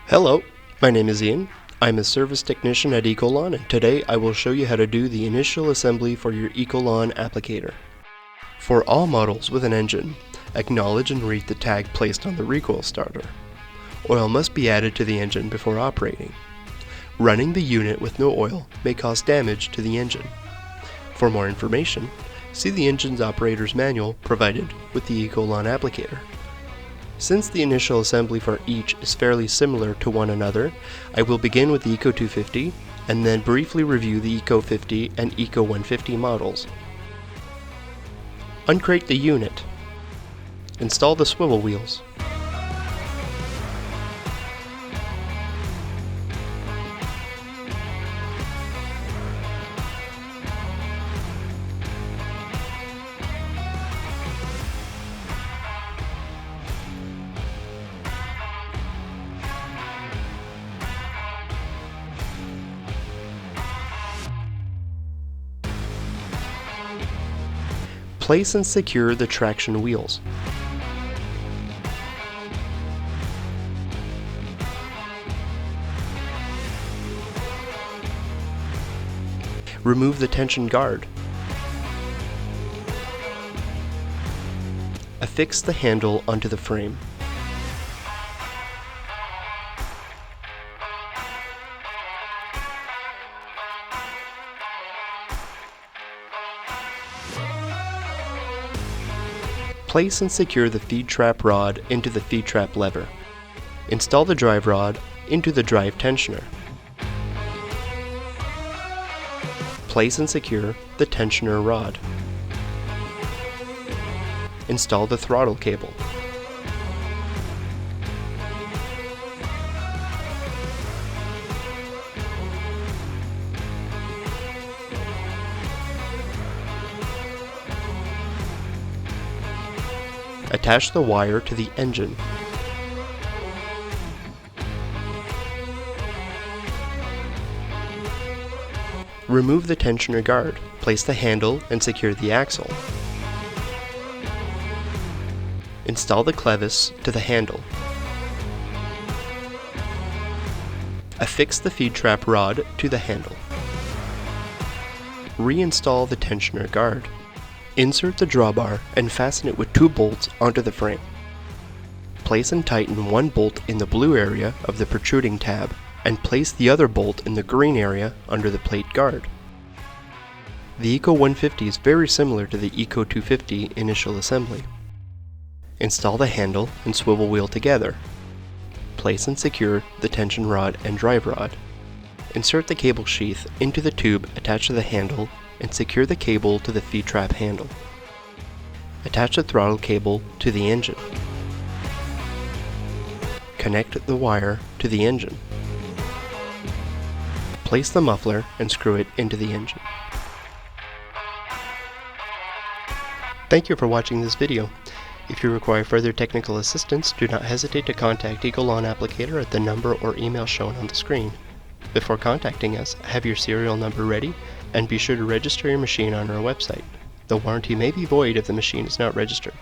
Hello, my name is Ian. I'm a service technician at Ecolawn, and today I will show you how to do the initial assembly for your Ecolawn Applicator. For all models with an engine, acknowledge and read the tag placed on the recoil starter. Oil must be added to the engine before operating. Running the unit with no oil may cause damage to the engine. For more information, see the engine's operator's manual provided with the Ecolawn Applicator. Since the initial assembly for each is fairly similar to one another, I will begin with the Eco 250 and then briefly review the Eco 50 and Eco 150 models. Uncrate the unit. Install the swivel wheels. Place and secure the traction wheels. Remove the tension guard. Affix the handle onto the frame. Place and secure the feed trap rod into the feed trap lever. Install the drive rod into the drive tensioner. Place and secure the tensioner rod. Install the throttle cable. Attach the wire to the engine. Remove the tensioner guard. Place the handle and secure the axle. Install the clevis to the handle. Affix the feed trap rod to the handle. Reinstall the tensioner guard. Insert the drawbar and fasten it with 2 bolts onto the frame. Place and tighten one bolt in the blue area of the protruding tab and place the other bolt in the green area under the plate guard. The Eco 150 is very similar to the Eco 250 initial assembly. Install the handle and swivel wheel together. Place and secure the tension rod and drive rod. Insert the cable sheath into the tube attached to the handle and secure the cable to the feed trap handle. Attach the throttle cable to the engine. Connect the wire to the engine. Place the muffler and screw it into the engine. Thank you for watching this video. If you require further technical assistance, do not hesitate to contact Ecolawn Applicator at the number or email shown on the screen. Before contacting us, have your serial number ready and be sure to register your machine on our website. The warranty may be void if the machine is not registered.